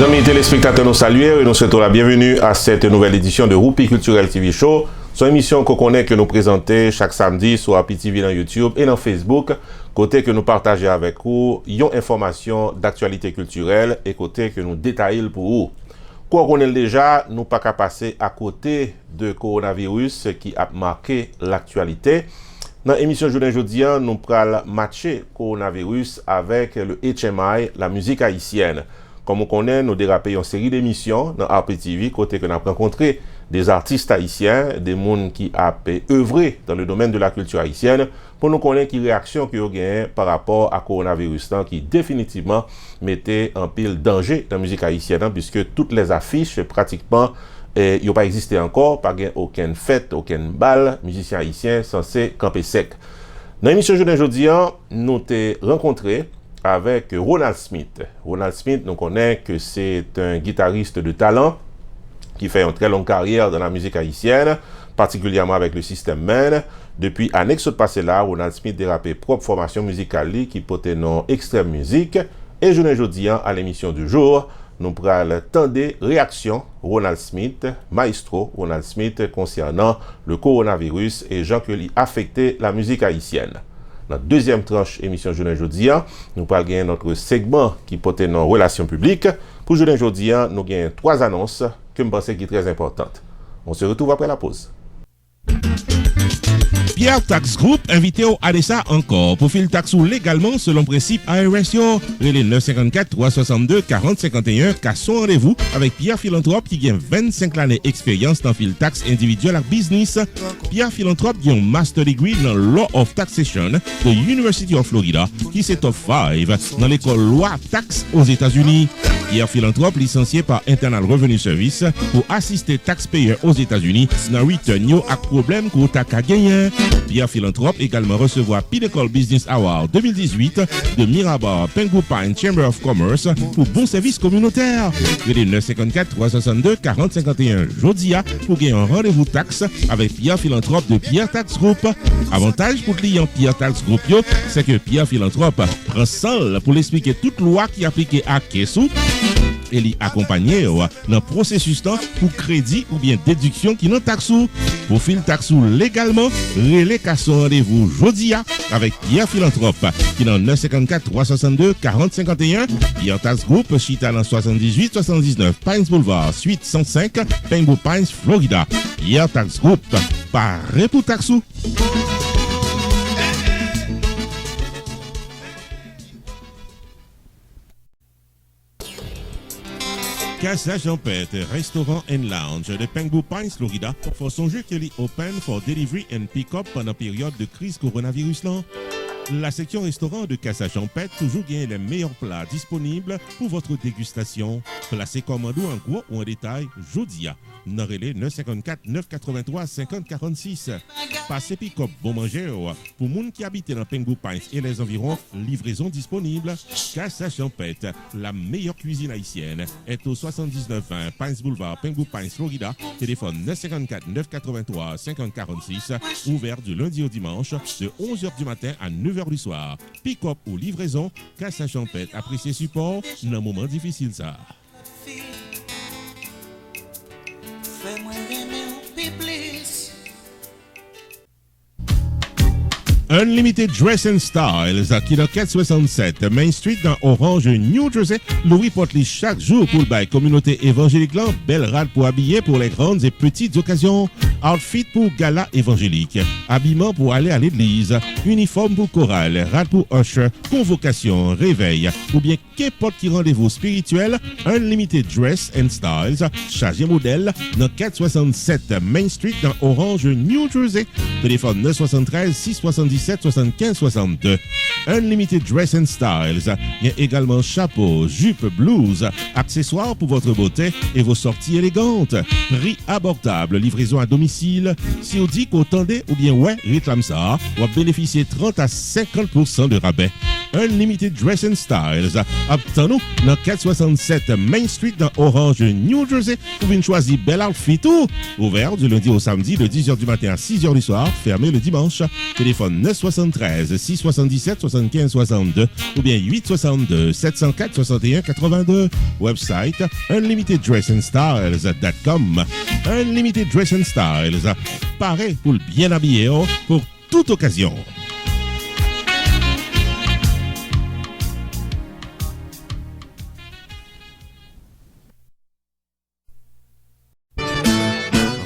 Amis téléspectateurs, nous saluons et nous souhaitons la bienvenue à cette nouvelle édition de Roupi Culturel TV Show. C'est une émission qu'on connaît que nous présentons chaque samedi sur Happy TV dans YouTube et dans Facebook. Côté que nous partageons avec vous, yon information d'actualité culturelle et côté que nous détaillons pour vous. Quoi qu'on ait déjà, nous pas qu'à passer à côté de coronavirus qui a marqué l'actualité. Dans l'émission aujourd'hui, nous allons matcher coronavirus avec le HMI, la musique haïtienne. Comme on connaît, nous dérapons une série d'émissions dans Happy TV, côté que nous avons rencontré des artistes haïtiens, des gens qui ont œuvré dans le domaine de la culture haïtienne, pour nous connaître les réactions qu'ils ont gagnées par rapport à coronavirus, qui définitivement mettait en pile danger dans la musique haïtienne, puisque toutes les affiches, pratiquement, n'ont pas existé encore, pas aucune fête, aucune balle, musiciens haïtiens censés camper sec. Dans l'émission d'aujourd'hui, nous avons rencontré avec Ronald Smith. Ronald Smith, nous connaissons que c'est un guitariste de talent qui fait une très longue carrière dans la musique haïtienne, particulièrement avec le système Men. Depuis l'année qui passée là, Ronald Smith dérapé propre formation musicale qui portait nom Extrême Musique. Et aujourd'hui, à l'émission du jour, nous prenons tant de réactions Ronald Smith, maestro Ronald Smith, concernant le coronavirus et gens qui ont affecté la musique haïtienne. Dans la deuxième tranche émission journée aujourd'hui, nous parlons notre segment qui porte nos relations publiques. Pour journée aujourd'hui, nous avons 3 annonces que je pense qui sont très importantes. On se retrouve après la pause. Pierre Tax Group invité au ADESA encore pour filer taxe légalement selon principe ARS. Relais 954 362 40 51 car son rendez-vous avec Pierre Philanthrope qui gagne 25 années d'expérience dans fil taxe individuel et business. Pierre Philanthrope a un master degree dans Law of Taxation de University of Florida qui c'est top 5 dans l'école loi taxe aux États-Unis. Pierre Philanthrope licencié par Internal Revenue Service pour assister taxpayers aux États-Unis dans return à problème que tax à gagner. Pierre Philanthrope également recevoir Pinnacle Business Award 2018 de Mirabar Pengu Pine Chamber of Commerce pour bon service communautaire. Relais 954 362 40 51 Jodia pour gagner un rendez-vous taxe avec Pierre Philanthrope de Pierre Tax Group. Avantage pour client Pierre Tax Group, c'est que Pierre Philanthrope prend seul pour l'expliquer toute loi qui applique à Kessou. Et l'y accompagner dans le processus pour crédit ou bien déduction qui n'ont taxou. Pour filer taxou légalement, relais qu'à son rendez-vous Jodia avec Pierre Philanthrope qui dans 954 362 40 51. Pierre Tax Group, Chita dans 78 79 Pines Boulevard, suite 105, Pengu Pines, Florida. Pierre Tax Group, paré pour taxou. Casa Jean-Pet, restaurant and lounge de Pengu Pines, Florida, for son jeu qui est open for delivery and pick-up pendant la période de crise coronavirus. La section restaurant de Casa Jean-Pet toujours gagne les meilleurs plats disponibles pour votre dégustation. Placez commando en gros ou en détail, Jodia. Norelé 954 983 50 46. Passez pick-up bon manger pour moun qui habitent dans Pengu Pines et les environs, livraison disponible. Casa Jean-Pet, la meilleure cuisine haïtienne, est au 7920 Pines Boulevard, Pengu Pines, Florida. Téléphone 954 983 50 46. Ouvert du lundi au dimanche de 11h du matin à 9h du soir. Pick-up ou livraison, Casa Jean-Pet, apprécié support dans un moment difficile ça. Unlimited Dress and Styles qui dans 467 Main Street dans Orange, New Jersey, Louis Portly chaque jour pour le bail communauté évangélique là, belle rade pour habiller pour les grandes et petites occasions, outfit pour gala évangélique, habillement pour aller à l'église, uniforme pour chorale, rade pour usher, convocation, réveil ou bien qu'importe qui rendez-vous spirituel, Unlimited Dress and Styles, chargé modèle dans 467 Main Street dans Orange, New Jersey, téléphone 973 670 75 62. Unlimited Dress and Styles. Il y a également chapeau, jupe, blouse, accessoires pour votre beauté et vos sorties élégantes. Prix abordable, livraison à domicile. Si on dit qu'au tendez ou bien ouais, réclame ça, on va bénéficier 30 à 50% de rabais. Unlimited Dress and Styles. Obtenez-nous dans 467 Main Street dans Orange, New Jersey. Vous venez choisir bel outfit tout. Ouvert du lundi au samedi de 10h du matin à 6h du soir. Fermé le dimanche. Téléphone 973 677 75 62 ou bien 862 704 61 82. Website unlimiteddressandstyles.com. Unlimited Dress and Styles. Paré pour le bien habillé pour toute occasion.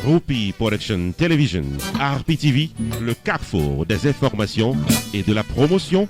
Rupi Production Television, RPTV, le carrefour des informations et de la promotion.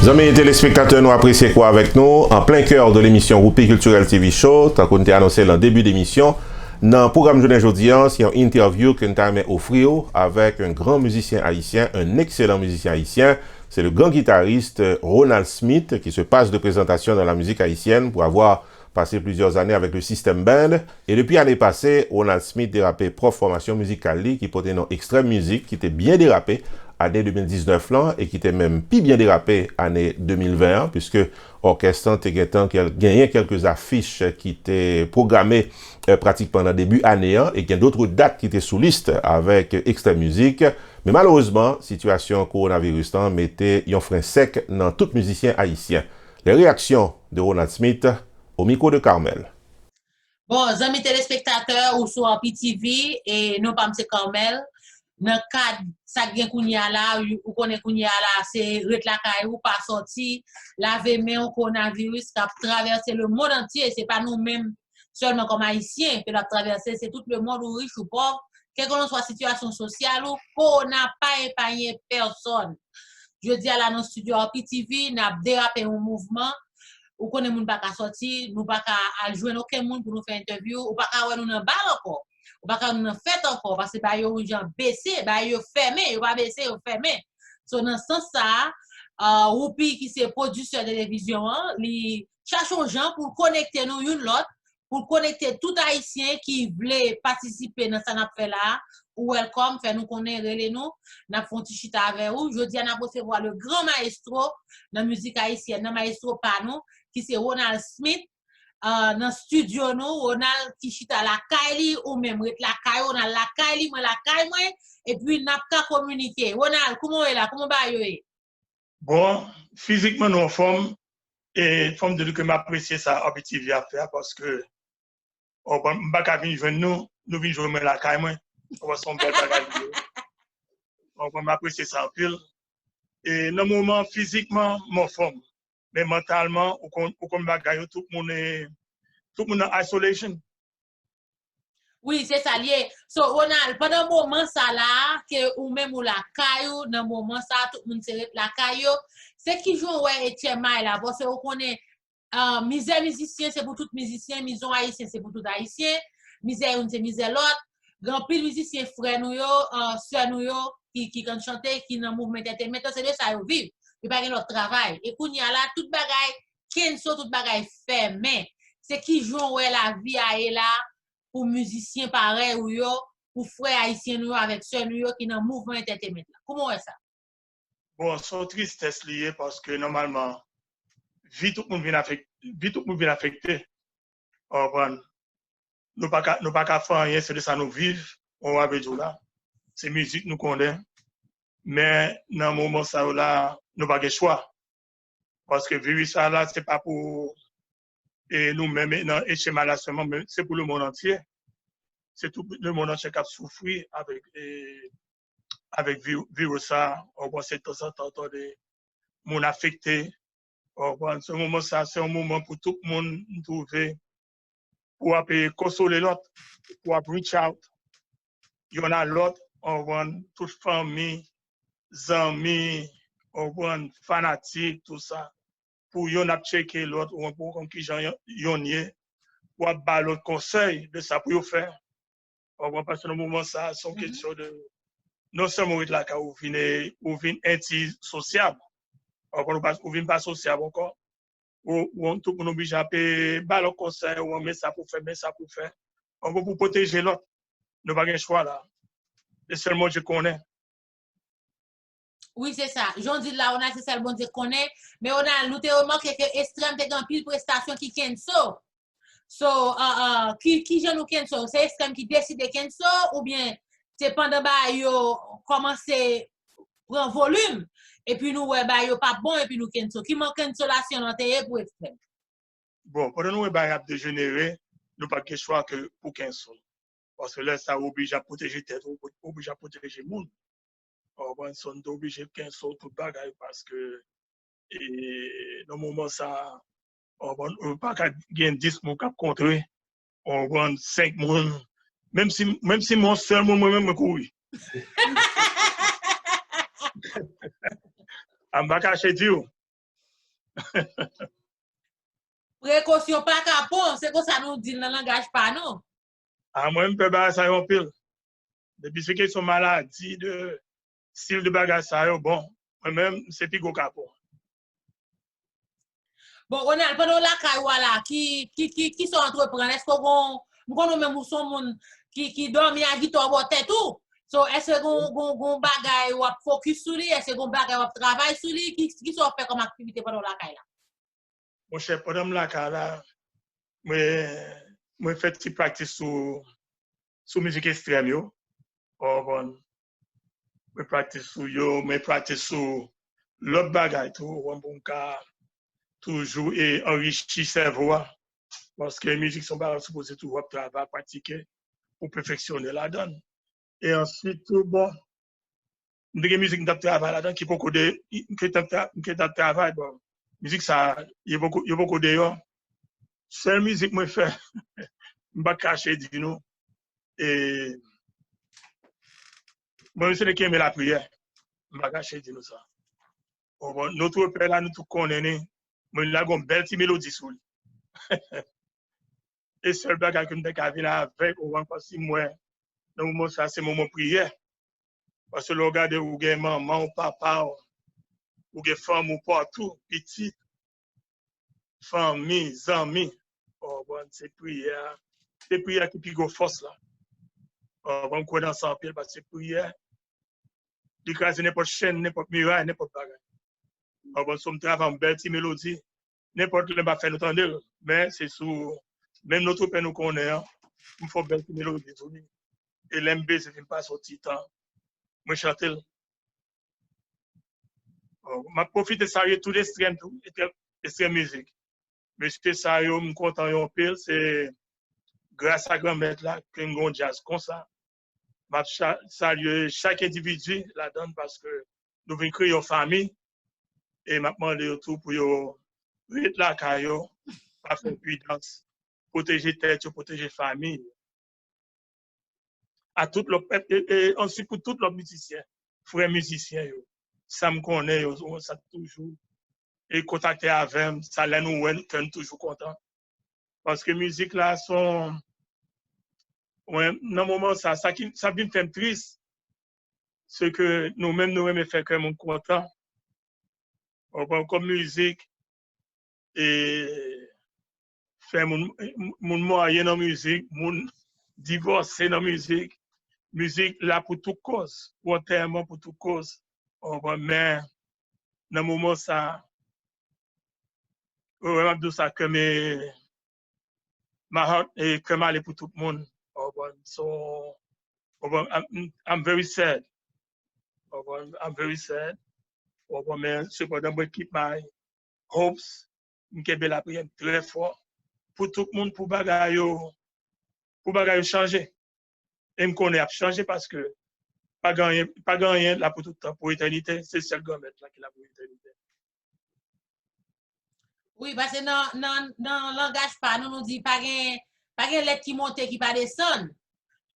Amis téléspectateurs, nous appréciez quoi avec nous en plein cœur de l'émission Rupi Culturel TV Show, tant qu'on t'a annoncé dans le début d'émission. Dans le programme journée aujourd'hui, c'est une interview que nous avons offert avec un grand musicien haïtien, un excellent musicien haïtien. C'est le grand guitariste Ronald Smith qui se passe de présentation dans la musique haïtienne pour avoir passé plusieurs années avec le System Band. Et depuis l'année passée, Ronald Smith dérapé prof formation musicale qui portait nom Extreme Music, qui était bien dérapé année 2019 là et qui était même plus bien dérapé année 2020 puisque orchestre a gagné quelques affiches qui étaient programmées pratiquement pendant début année et qu'il y a d'autres dates qui étaient sous liste avec Extreme Music. Mais malheureusement, situation coronavirus mettait un frein sec dans tout musicien haïtien. Les réactions de Ronald Smith au micro de Carmel. Bon, amis téléspectateurs ou sur RPTV et non pas M. Carmel, dans le cadre ça gen kounya là ou connaît kounya là c'est ret la caille ou pas sorti laver main au coronavirus qui a traversé le monde entier, c'est pas nous mêmes seulement comme haïtiens que l'a traversé, c'est tout le monde ou riche ou pauvre, quelle que soit situation sociale ou qu'on n'a pas épargné personne. Je dis à la dans studio RPTV n'a dérapé un mouvement ou connaît moun pas ka sorti, nous pas ka joindre aucun monde pour nous faire interview ou pas ka nous dans balle encore. Ou pas nous fait encore parce que ba yo gens baissé, ba yo fermé, yo pas baissé, yo fermé. So dans ce sens ça, Rupi qui c'est producteur de télévision, li cherche aux gens pour connecter nous une l'autre, pour connecter tout haïtien qui voulait participer dans ça n'a fait là. Ou welcome, fait nous connaître relé nous, n'a font petit chita avec vous. Je dis on a recevoir le grand maestro dans la musique haïtienne, le maestro pas nous qui c'est Ronald Smith. Dans le studio, nous, Ronald qui chita la Kylie, ou même la Kylie, on a la Kylie, moi la Kylie, et puis n'a pas communiqué. Ronald, comment est là? Comment va est? Bon, physiquement, nous en forme, et forme de que m'apprécier ça, RPTV à faire, parce que, on va pas venir jouer nous venons jouer la Kylie, on va son bel bagage. On va m'apprécier ça en pile. Et dans le moment, physiquement, mon forme. Mais mentalement, ou comme bagaille, tout le monde en isolation. Oui, c'est ça lié. So, Ronald, pendant un moment ça là, que ou même ou la caillou, dans un moment ça, tout le monde s'est la caillou, c'est qui joue ouais Etienne May là, parce qu'on connaît misère musicien, c'est pour tout musicien, maison haïtien, c'est pour tout haïtien, misère une c'est misère l'autre, grand pile musicien frère nous yo, sœur nous yo, qui quand chanter, qui dans mouvement entertainment, c'est de ça yo vivre. Il pas notre travail et kounya là toute bagaille kenso toute bagaille fermé c'est qui joue ouais la vie a là pour musicien pareil ou yo pour frère haïtien nous avec sœur nous yo qui dans mouvement entertainment là comment est ça bon c'est tristesse liée parce que normalement vie tout le monde vient affecté nous pas qu'à faire rien c'est de ça nous vivre on va dire là c'est musique nous connaît mais dans moment ça là nous pas de choix parce que virus ça là c'est pas pour et nous-mêmes et chez Malade seulement mais c'est pour le monde entier c'est tout le monde entier qui a souffert avec virus ça on voit c'est temps en temps de monde affecté on voit ce moment ça c'est un moment pour tout le monde trouver pour consoler l'autre pour reach out il y en a l'autre on voit toute famille amis on voit fanatique tout ça pour yon ap checker l'autre ou pour comme qui gens yon yé pour ba l'autre conseil de ça pour yo faire on va passer le moment ça sont question de non seulement être là ou vinn anti sociable on pas ou vinn pas sociable encore ou tout monde obligé à ba l'autre conseil ou mais ça pour faire on va pour protéger l'autre nous pas de choix là Et seulement je connais. Oui, c'est ça. J'en dis là, on a c'est ça le bon Dieu connaît, mais on a nous te remarqué que extrême te grand pile prestation qui cancel. So, qui j'en nous cancel? C'est extrême qui décide de cancel ou bien c'est pendant bah yo commencer prendre volume et puis nous ouais bah yo pas bon et puis nous cancel. Qui manque cancellation dans tes pour extrême. Bon, pendant nous bah dégénérer, nous pas que choix que pour cancel. Parce que là ça oblige à protéger tête, oblige à protéger monde. On sont obligés de cancel tout bagaille parce que et dans le moment ça on pas gagner 10 moun cap contrer. On prend 5 moun même si mon seul moun moi-même me courir. On va cacher Dieu. Précaution pas capon, c'est comme ça nous dit dans le langage pas non. À moi, je peux pas ça en pile. Depuis ce qu'ils sont maladie de style de bagage ça bon, moi-même c'est plus gros capon. Bon, on a pendant la caille voilà qui sont entrepreneurs, est-ce qu'on même son monde qui dormi à guitare ou tête tout. So est-ce qu'on bagay ou focus sur lui, est-ce qu'on bagay ou travail sur lui qui sont fait comme activité pendant la caille là. Mon cher, pendant la caille là, moi fait petit pratique sur musique extrême yo. Bon, moi pratique sur yo, moi pratique sur l'autre bagay tout, on bon ka toujours et enrichir cerveau parce que musique sont pas supposé tout travailler pratiquer pour perfectionner la donne. Et ensuite bon de musique de travail là-dedans qui beaucoup de qui travail bon musique ça il y a beaucoup de seule musique moi fait pas cacher dit nous et moi c'est qui aime la prière pas cacher dit nous ça bon notre père là nous tout connaît moi là une belle petite mélodie sur lui et seul bagage que nous avons venir avec on va passer moi dans le moment ça c'est moment prière parce que le regarde ou gain maman ou papa ou gain femme ou partout petit famille amis bon c'est prière qui plus gros force là on croit dans ça pile parce que prière d'écraser n'importe chaîne n'importe muraille n'importe bagage bon son travail en belle petite mélodie n'importe le va faire nous entendre mais c'est sous même notre père nous connaît il faut belle petite mélodie et l'MB c'est pas sorti temps moi chanter m'a profité de saluer tous les extrêmes musique monsieur ça yo me content yon pile c'est grâce à grand-mère là que nous jazz comme ça m'a saluer chaque individu là-dedans parce que nous venons créer une famille et m'a demandé tout pour yo être là caillou pas faire prudence protéger tête protéger famille à tout le et ensuite pour tous les musiciens frères musiciens yo ça me connaît yo ça toujours et contacter avec ça là nous sommes toujours contents parce que musique là sont ouais dans moment ça me fait triste ce que nous-mêmes nous aimons faire que mon content comme musique et faire mon moyen dans musique mon divorcer dans musique là pour toute cause pour enterrement pour toute cause mais dans moment ça vraiment de ça que ma heart est comme aller pour tout le monde so I'm very sad I'm very sad mais cependant je keep my hopes m'kebe la prière très fort pour tout le monde pour bagaille changer et me connaît à changer parce que pas gagner là pour tout le temps pour éternité c'est seul gouvernement là qui l'a pour éternité. Oui, parce que dans le langage pas, nous dit pas de lettre qui monte qui pas descendre.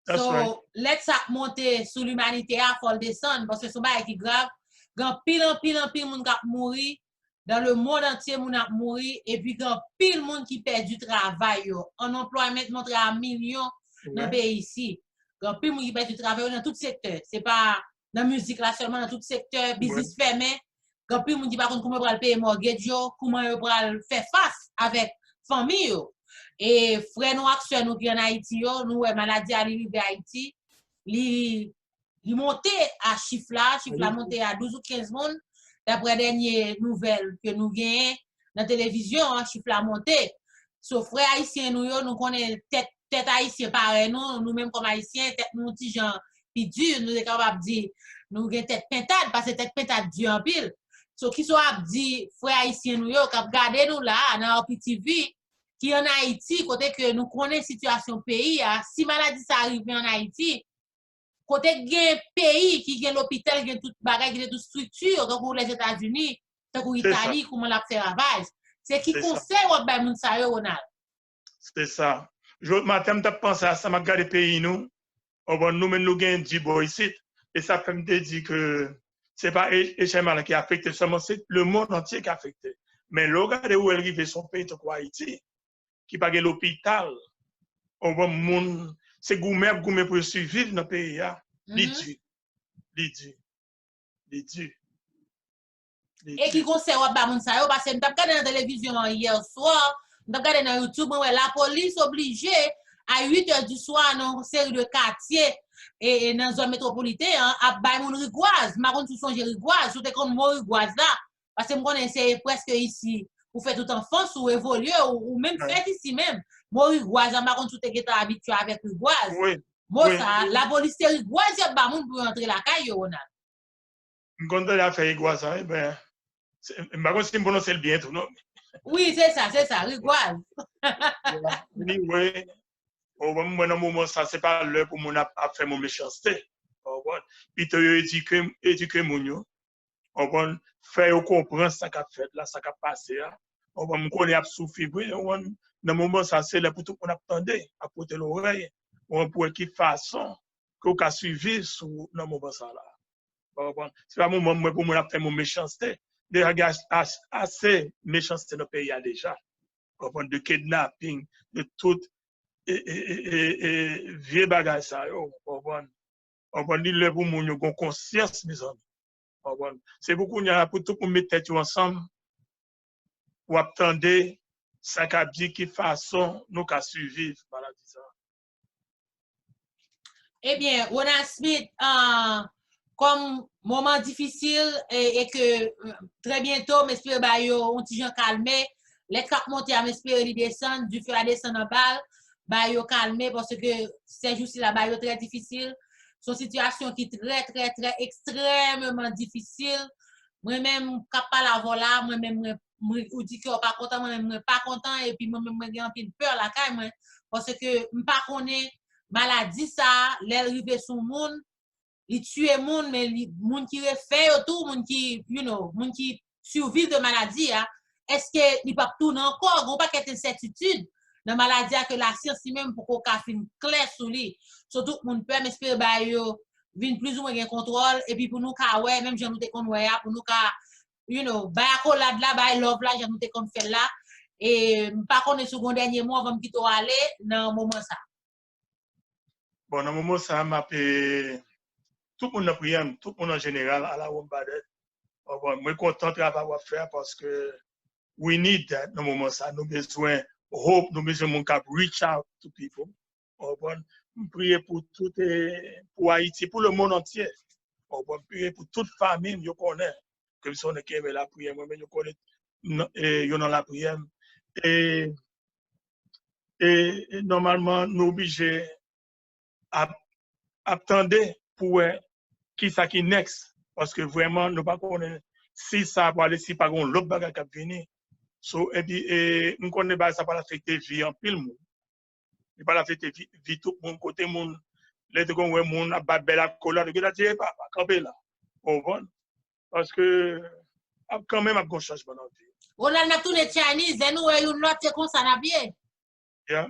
So, lettre ça monter sur l'humanité à faut descendre parce que c'est pas qui grave. Grand pile monde qui mourir dans le monde entier monde a mourir et puis grand pile monde qui perd du travail yo. En employement montre à millions dans le pays ici. Grand pile monde qui perd du travail dans tout secteur. C'est pas dans musique là seulement dans tout secteur, business fermé. Quand puis, on dit pas comment on va payer mortgage, comment on va faire face avec famille. Et frère nous, action nous qui en Haïti, nous, maladie arrive à Haïti, il monté à chiffre là monté à 12 ou 15 monde d'après dernière nouvelle que nous gagnons dans la télévision, chiffre là monté. Sauf frère haïtien nous connaît tête haïtien pareil nous même comme haïtien tête nous petit gens puis dur nous est capable dire nous gagne tête pentade parce que tête pentade dur en pile. So qui soit dit frère haïtien nous yo cap garder nous là dans PTV qui en Haïti côté que nous connaissons situation pays si maladie ça arrive en Haïti côté gen pays qui gen l'hôpital gen toute bagaille gen toute structure comme les États-Unis comme l'Italie comment l'a fait ravage c'est qui conseille ou ba moun sa yo Ronald c'est ça je matin t'a pensé à ça m'a regardé pays nous nous men nous gen Djibo ici et ça fait me dire que c'est pas HML qui a affecté seulement c'est le monde entier qui a affecté mais le regardez où elle arrive son pays de Haïti qui pas gen l'hôpital on va moun c'est gourmet pour survivre dans le pays. Et qui conseille ba moun sa yo parce que m't'a regardé dans la télévision hier soir, m't'a regardé dans YouTube, la police obligée à 8h du soir dans une série de quartiers et dans zone métropolitaine à bay moun rigoise, marron sous son rigoise, tout est comme moi rigoise là parce que m'connais c'est presque ici pour faire tout enfance ou évoluer ou même faire ici même. Moi rigoise, marron tout est habitué avec rigoise. Oui. Moi ça la police rigoise y a ba moun pour entrer la caille Ronald. M'content la faire rigoise ben marron si prononcer bien tout non. Oui, c'est ça, rigoise. Oui. Au moment ça c'est pas l'heure pour mon a faire mon méchanceté. Puis tu éduquer mon yo. On faire comprendre ça qu'a fait là, ça qu'a passé là. On va me connaître à souffrir. Dans moment ça c'est là pour tout on attendait à porter l'oreille. On pour quelle façon qu'on a suivi sous dans moment ça là. C'est pas mon moment pour moi faire mon méchanceté. Des gars assez méchanceté dans le pays déjà. De kidnapping, de tout vieux bagages ça on va dire le pour moun yo gon conscience mes amis c'est beaucoup pour tout pour mettre tête ensemble pour attendre ça qu'a dit qui façon nous qu'a survivre maladie ça. Eh bien Ronald Smith comme moment difficile et que très bientôt m'espère ba yo on ti jan calmer les cap monter à m'espérer li descendre du feu à descendre en balle ba yo calmer parce que ces jours-ci là ba yo très difficile son situation qui très extrêmement difficile moi même cap pas la voilà moi même ou dit que pas content moi même pas content et puis moi même j'ai un peu peur la caille moi parce que m pas connais maladie ça l'arriver sur monde il tue monde mais monde qui refait tout monde qui monde qui survit de maladie est-ce que il pas tout encore on pas qu'être incertitude dans maladie que la science même pour qu'on fin clair sur lui surtout monde peut m'espérer ba yo vinn plus ou moins un contrôle et puis pour nous ka ouais même j'en nous te kon ouais pour nous ka ba accolade là ba love là j'en nous te kon fait là et pas connait second dernier mois avant quitter aller dans moment ça bon dans moment ça m'a tout le monde a prié tout le monde en général à la Wombadet moi content de avoir fait parce que we need that dans moment ça nous besoin hope nous besoin mon cap reach out to people prier pour tout pour Haïti pour le monde entier prier pour toute famille yo connaît comme si on est qui la prière moi mais yo connaît yo dans la prière et normalement nous obligés à attendre pour qui ça qui next parce que vraiment nous pas connaît si ça va aller si pas gon l'autre bagage qui venir so et puis nous connaît pas ça pas affecter vie en pile monde il pas affecter vie tout mon côté monde les deux ouais monde a belle accolade que là tu pas camper là parce que quand même a gon changement dans vie on a tout les Chinese et nous you not comme ça na bien yeah.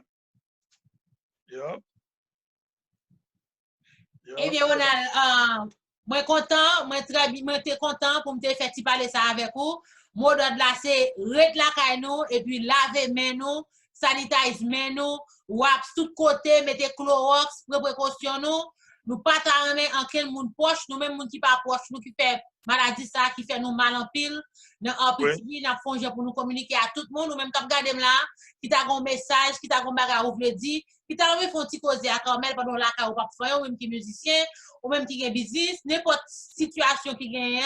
Eh bien on a moi content moi très content pour me faire parler ça avec vous mot de là c'est ret la kay nous et puis laver main nous sanitize main nous wax tout côté mettez Clorox prendre précaution nous nous pas t'arriver en quel monde proche, nous même monde qui pas proche, nous qui fait maladie ça, qui fait nous mal en pile, dans un petit vie, dans fond pour nous communiquer à tout le monde, nous même quand regarder là, qui t'a un message, qui t'a un bagage ou veut dire, qui t'a envie font petit causer à Carmel pendant la cas ou pas faire ou même qui musicien, ou même qui gagne business, n'importe situation qui gagne,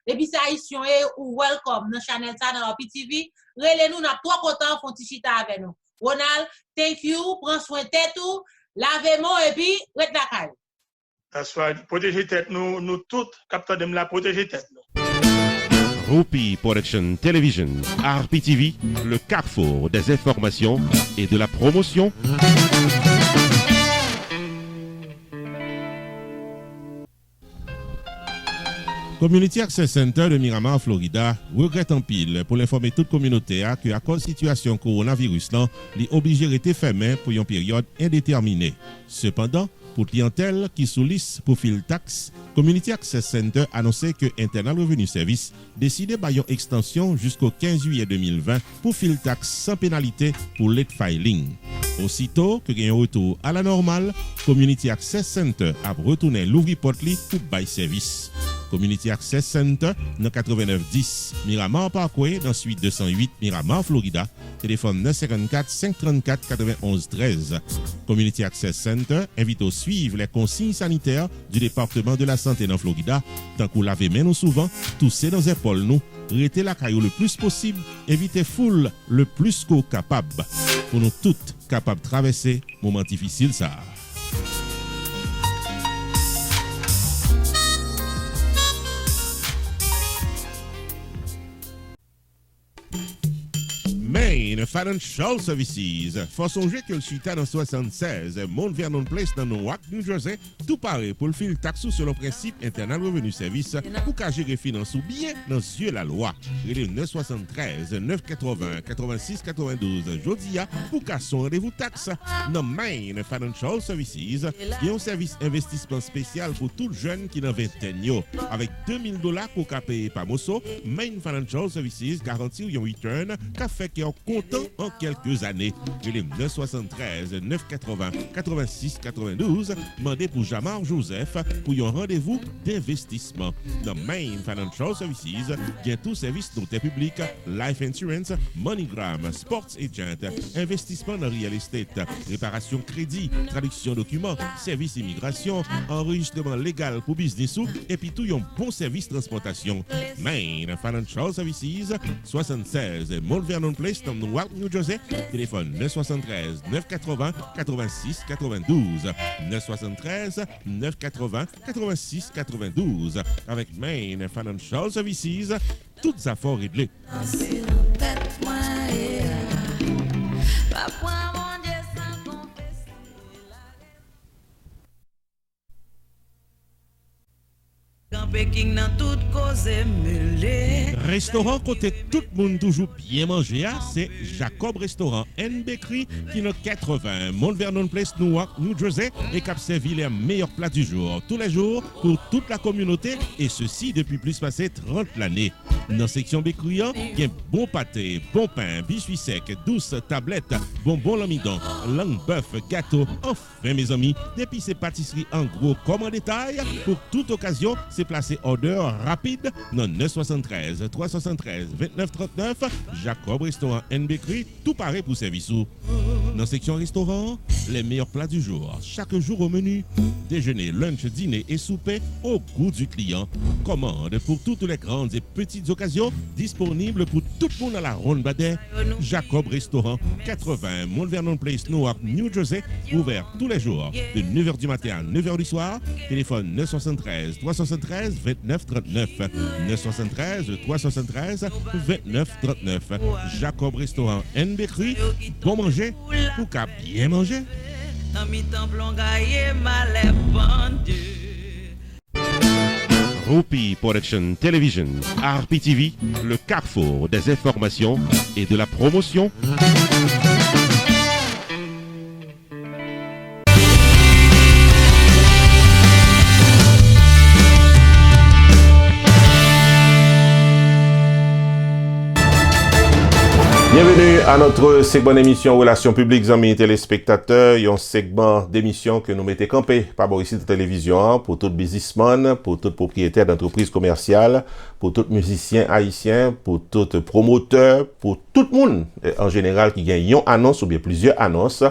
et puis ça ici ou welcome dans channel ça dans PTV, relez-nous n'a trop content font petit chita avec nous. Ronald, thank you, prends soin de tête tout, lavez-moi et puis rete la caille. That's right. Protéger tête nous toutes capteurs de la protéger tête nous. Roupi Production Television, RPTV, le carrefour des informations et de la promotion. Community Access Center de Miramar, Florida, regrette en pile pour l'informer toute communauté que à cause de la situation coronavirus, les obligés rester fermés pour une période indéterminée. Cependant, pour clientèle qui soulisse pour fil taxe, Community Access Center annonçait que Internal Revenue Service décidait par une extension jusqu'au 15 juillet 2020 pour fil taxe sans pénalité pour late filing. Aussitôt que gagne un retour à la normale, Community Access Center a retourné l'ouvri porte pour bail service. Community Access Center dans 8910 Miramar Parkway dans suite 208 Miramar, Florida. Téléphone 954 534 91 13. Community Access Center invite à suivre les consignes sanitaires du département de la santé dans Florida. Tant qu'on lave main nous souvent, tousser dans les épaules nous, restez la caillou le plus possible, évitez foule le plus qu'au capable. Pour nous toutes capables de traverser moment difficile ça. Main Financial Services. Faut songer que le suite dans 76, Mount Vernon Place dans Newark, New Jersey, tout pareil pour le fil taxe sur le principe Internal Revenue Service pour qu'à gérer finance ou bien dans yeux la loi. Il 973 980 86 92 Jodia pour qu'à son rendez-vous taxe. Dans Main Financial Services, il y a un service investissement spécial pour tout jeune qui n'a 20 ans. Avec $2000 pour qu'à payer par Mosso, Main Financial Services garantit un return qu'a fait qu'il est content en quelques années. Il est 973 980 86 92 demandé pour Jamar Joseph pour un rendez-vous d'investissement. Dans Main Financial Services, il y a tout service noté public, life insurance, MoneyGram, sports agent, investissement dans real estate, réparation crédit, traduction documents, service immigration, enregistrement légal pour business et puis tout un bon service transportation. Main Financial Services, 76 Mount Vernon Place dans Newark, New Jersey. Téléphone 973 980 86 92 973 980 86 92. Avec Main Financial Services, toutes affaires réglées. Restaurant côté tout le monde toujours bien manger, c'est Jacob Restaurant and Bakery qui est 80 Mount Vernon Place, Newark, New Jersey et qui a servi les meilleurs plats du jour tous les jours pour toute la communauté et ceci depuis plus passé 30 l'année. Dans la section bakery, il y a bon pâté, bon pain, biscuits secs, douces tablettes, bonbons l'amidon, langue bœuf, gâteau. Enfin mes amis, depuis ces pâtisseries en gros comme en détail, pour toute occasion, c'est placé order rapide dans 973 373 29 39 Jacob Restaurant and Bakery, tout pareil pour service. Dans la section restaurant, les meilleurs plats du jour, chaque jour au menu, déjeuner, lunch, dîner et souper au goût du client. Commande pour toutes les grandes et petites occasions, disponible pour tout le monde à la ronde Badet. Jacob Restaurant, 80 Mount Vernon Place, Newark, New Jersey, ouvert tous les jours de 9h du matin à 9h du soir. Téléphone 973 373 29 39 973 373 29 39. Jacob Restaurant and Bakery, bon manger pour qu'à bien manger. Roupi Production Television, RPTV, le carrefour des informations et de la promotion. Bienvenue à notre segment d'émission Relations publiques, amis téléspectateurs, il y a un segment d'émission que nous mettons campé par Boris de télévision pour tout businessman, pour tout propriétaire d'entreprise commerciale, pour tout musicien haïtien, pour tout promoteur, pour tout le monde en général qui gagne une annonce ou bien plusieurs annonces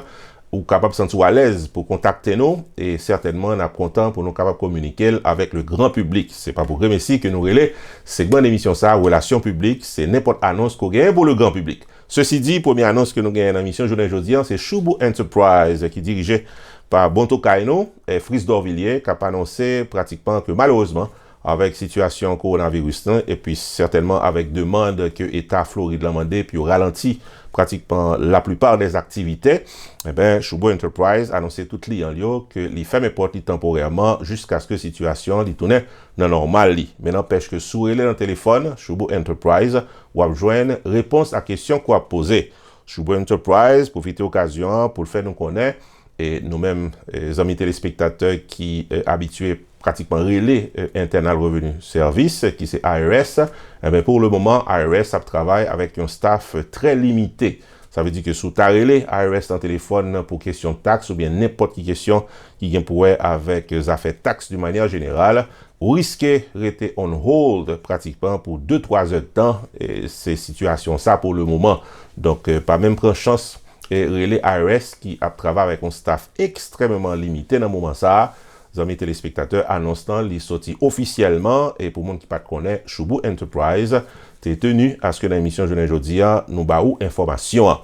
ou capable de se sentir à l'aise pour contacter nous et certainement on est content pour nous capable de communiquer avec le grand public. C'est pas pour remercier que nous relais segment d'émission ça Relations publiques, c'est n'importe annonce qu'on gagne pour le grand public. Ceci dit, première annonce que nous gagnons dans l'émission journée aujourd'hui, c'est Choubou Enterprise qui est dirigé par Bonto Kaino et Fris Dorvilliers qui a annoncé pratiquement que malheureusement avec situation coronavirus et puis certainement avec demande que l'État Floride l'a demandé puis ralenti pratiquement la plupart des activités, eh ben Choubou Enterprise a annoncé tout client que les ferme portes temporairement jusqu'à ce que la situation li tourne dans normal li. Mais n'empêche que sous relais dans le téléphone, Choubou Enterprise ou a joindre réponse à question qu'on a posée. Choubou Enterprise profite occasion pour le faire nous connaître et nous-mêmes les amis téléspectateurs qui habitués pratiquement relais Internal Revenue Service, qui c'est IRS, eh bien pour le moment, IRS travaille avec un staff très limité. Ça veut dire que sous ta relais IRS en téléphone pour question de taxes ou bien n'importe quelle question qui vient pour avec les affaires taxes d'une manière générale, vous risquez de rester on hold pratiquement pour 2-3 heures de temps. Et c'est situation ça pour le moment. Donc, pas même prendre chance et relais IRS qui a travaillé avec un staff extrêmement limité dans le moment ça. Les amis téléspectateurs annonçant les sorties officiellement et pour monde qui pas connaît Choubou Enterprise, t'es tenu à ce que dans l'émission journée aujourd'hui nous baou information.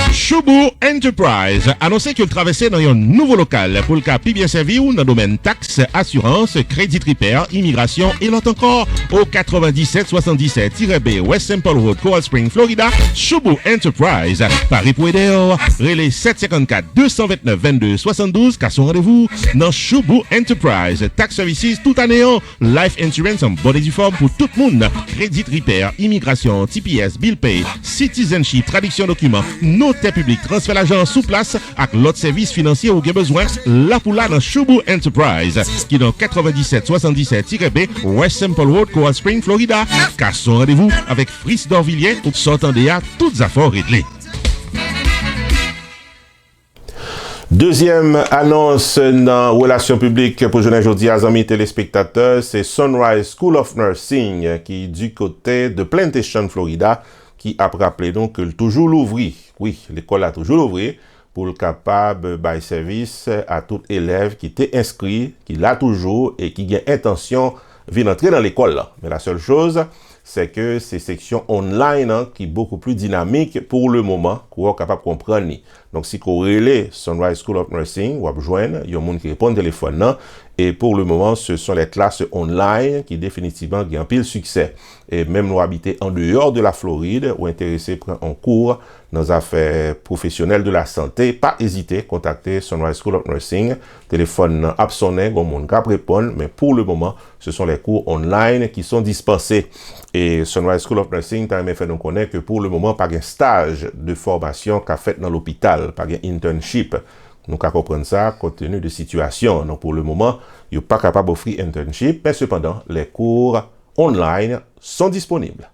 Choubou Enterprise annoncé qu'il traversait dans un nouveau local pour le cas plus bien servi ou dans le domaine taxes, assurance, crédit repair, immigration et l'autre encore au 9777-B West Temple Road, Coral Spring, Florida. Choubou Enterprise, Paris pour aider, relais 754-229-22-72, qu'à son rendez-vous dans Choubou Enterprise. Tax Services tout année, life insurance en bonne et due forme pour tout le monde, crédit repair, immigration, TPS, bill pay, citizenship, traduction documents, notaire public, transfert l'argent sous place avec l'autre service financier ou bien besoin, là pour là dans Choubou Enterprise, qui est dans 9777-B West Temple Road, Coral Spring, Florida. Car son rendez-vous avec Fris Dorvilliers, s'entendez à toutes affaires réglées. Deuxième annonce dans Relations publiques pour journée aujourd'hui à amis téléspectateurs, c'est Sunrise School of Nursing qui est du côté de Plantation, Florida, qui a rappelé donc que toujours l'ouvrir. Oui, l'école a toujours l'ouvrir pour le capable de service à tout élève qui était inscrit, qui l'a toujours et qui a intention de entrer dans l'école. Mais la seule chose, c'est que ces sections online qui est beaucoup plus dynamique pour le moment, qu'on est capable de comprendre. Donc, si vous relève Sunrise School of Nursing, vous rejoignez, il y a un monde qui répond au téléphone. Et pour le moment, ce sont les classes online qui définitivement ont un pile succès. Et même nous habiter en dehors de la Floride ou intéressés prendre en cours dans les affaires professionnelles de la santé, pas hésiter, contacter Sunrise School of Nursing. Téléphone absonné, bon monde cap répondre, mais pour le moment, ce sont les cours online qui sont dispensés. Et Sunrise School of Nursing t'a fait nous connaître que pour le moment, pas un stage de formation qu'a fait dans l'hôpital, pas un internship. Nous pouvons comprendre ça compte tenu de situation. Donc pour le moment, il n'est pas capable d'offrir internship, mais cependant, les cours online sont disponibles.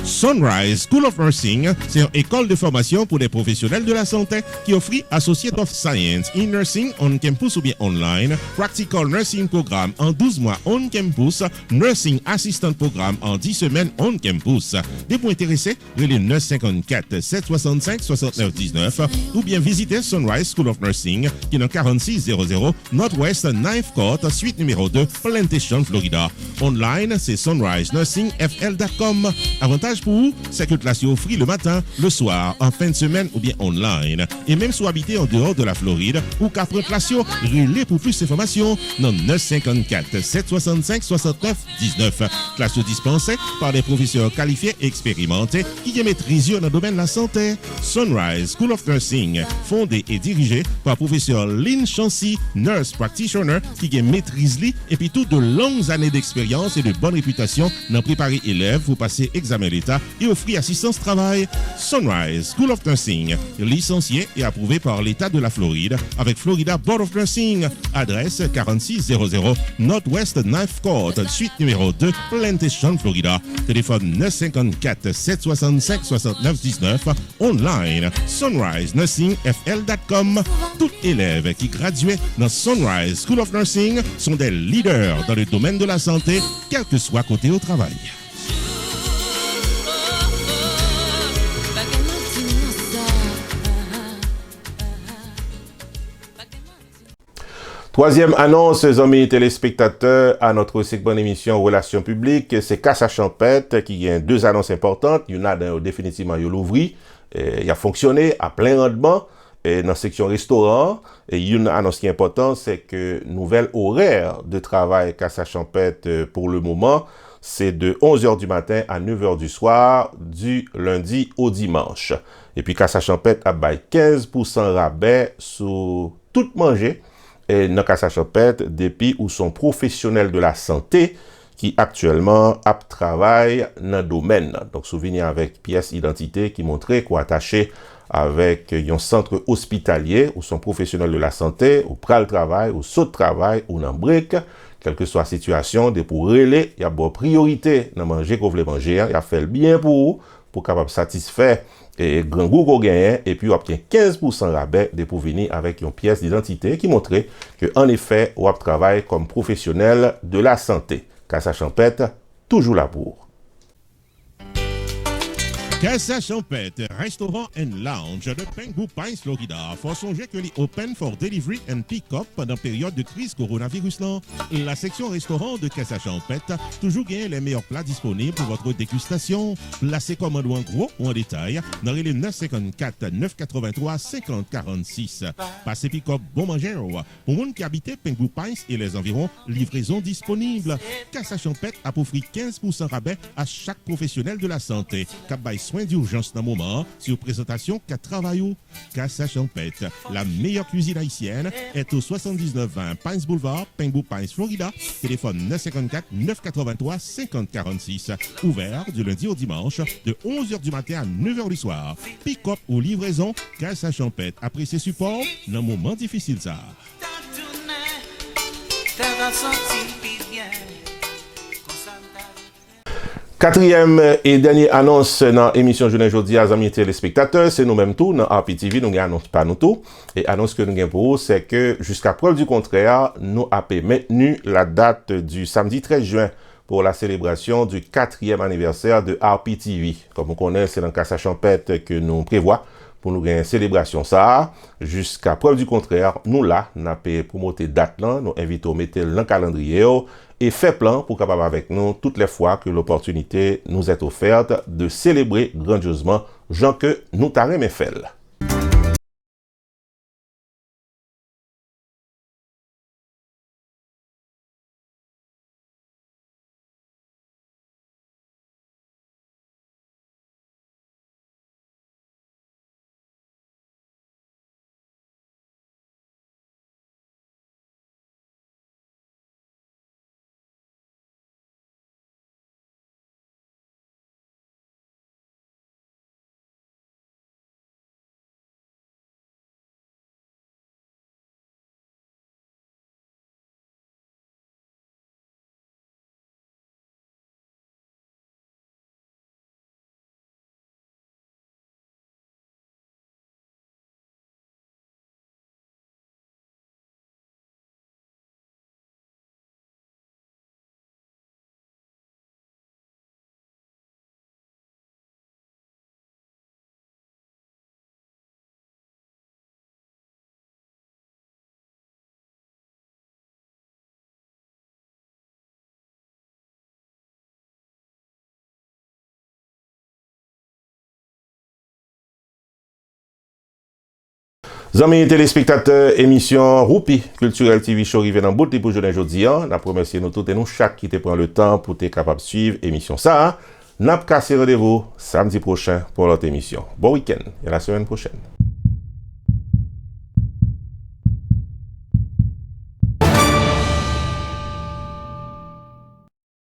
Sunrise School of Nursing, c'est une école de formation pour des professionnels de la santé qui offre Associate of Science in Nursing on campus ou bien online, Practical Nursing Programme en 12 mois on campus, Nursing Assistant Programme en 10 semaines on campus. Des points intéressés, relais 954 765 69 19 ou bien visitez Sunrise School of Nursing qui est dans 4600 Northwest 9th Court, suite numéro 2, Plantation, Florida. Online, c'est sunrisenursingfl.com. Avantage pour vous, c'est que la classe est offerte le matin, le soir, en fin de semaine ou bien online. Et même si vous habitez en dehors de la Floride ou qu'après classe, relais pour plus d'informations dans 954 765 69 19. Classe dispensée par des professeurs qualifiés et expérimentés qui maîtrisent dans le domaine de la santé. Sunrise School of Nursing, fondé et dirigé par professeur Lynn Chancy, nurse practitioner qui maîtrise et puis toutes de longues années d'expérience et de bonne réputation dans préparer élèves pour passer examen d'État l'État et offrit assistance travail. Sunrise School of Nursing, licencié et approuvé par l'État de la Floride avec Florida Board of Nursing. Adresse 4600 Northwest 9th Court, suite numéro 2, Plantation, Florida. Téléphone 954 765 69 19. Online sunrisenursingfl.com. Tout élève qui graduait dans Sunrise School of Nursing sont des leaders dans le domaine de la santé, quel que soit côté au travail. Troisième annonce, amis téléspectateurs, à notre segment d'émission Relations publiques, c'est Casa Champêtre qui a deux annonces importantes. Il y en a définitivement, il l'ouvri, il a fonctionné à plein rendement dans la section restaurant. Et une annonce qui est importante, c'est que nouvelle horaire de travail Casa Champêtre pour le moment, c'est de 11h du matin à 9h du soir, du lundi au dimanche. Et puis Casa Champêtre a bail 15% rabais sur tout manger. Et dans Casa Champêtre, depuis où sont professionnels de la santé qui actuellement travaillent dans le domaine. Donc, souvenir avec pièce identité qui montrait qu'on attaché avec un centre hospitalier où sont professionnels de la santé, ou pral travail, ou saut de travail, ou dans brique, quelle que soit la situation, de pour relais, il y a bonne priorité dans manger qu'on voulait manger, il y a fait le bien pour capable satisfaire et grand goût qu'on gagne, et puis on obtient 15% rabais de pour venir avec une pièce d'identité qui montrait que en effet, on travaille comme professionnel de la santé. Casa Champêtre, toujours là pour. Casa Champêtre, restaurant and lounge de Pengu Pines, Florida. Faut songer que les open for delivery and pick-up pendant période de crise coronavirus là. La section restaurant de Casa Champêtre toujours gagne les meilleurs plats disponibles pour votre dégustation. Placez commande en gros ou en détail dans les 954 983 50 46. Passez pick-up bon manger pour monde qui habite Pengu Pines et les environs, livraison disponible. Casa Champêtre a offert 15% rabais à chaque professionnel de la santé. Soins d'urgence dans le moment, sur présentation qu'à travail. Casa Champêtre, la meilleure cuisine haïtienne, est au 7920 Pines Boulevard, Pengu Pines, Florida. Téléphone 954 983 50 46. Ouvert du lundi au dimanche, de 11h du matin à 9h du soir. Pick-up ou livraison, Casa Champêtre. Après ses supports, dans un moment difficile ça. Quatrième et dernière annonce dans l'émission Journée aujourd'hui à amis téléspectateurs, c'est nous-mêmes tout, dans RPTV, nous n'annonçons pas nous tout. Et annonce que nous avons pour vous, c'est que jusqu'à preuve du contraire, nous avons maintenu la date du samedi 13 juin pour la célébration du 4e anniversaire de RPTV. Comme on connaît, c'est dans Casa Champêtre que nous prévoit pour nous gagner une célébration ça. Jusqu'à preuve du contraire, nous là, nous avons promoté date là, nous invitons à mettre dans le calendrier et fait plan pour capable avec nous toutes les fois que l'opportunité nous est offerte de célébrer grandiosement Jean que nous t'arrêtons fait. Amis téléspectateurs, émission Roupi Culturel TV Show arrivé dans bout pour journée aujourd'hui. N'a remercié nous tous et nous chaque qui te prend le temps pour être capable de suivre émission ça. N'a pas cassé rendez-vous samedi prochain pour l'autre émission. Bon week-end et à la semaine prochaine.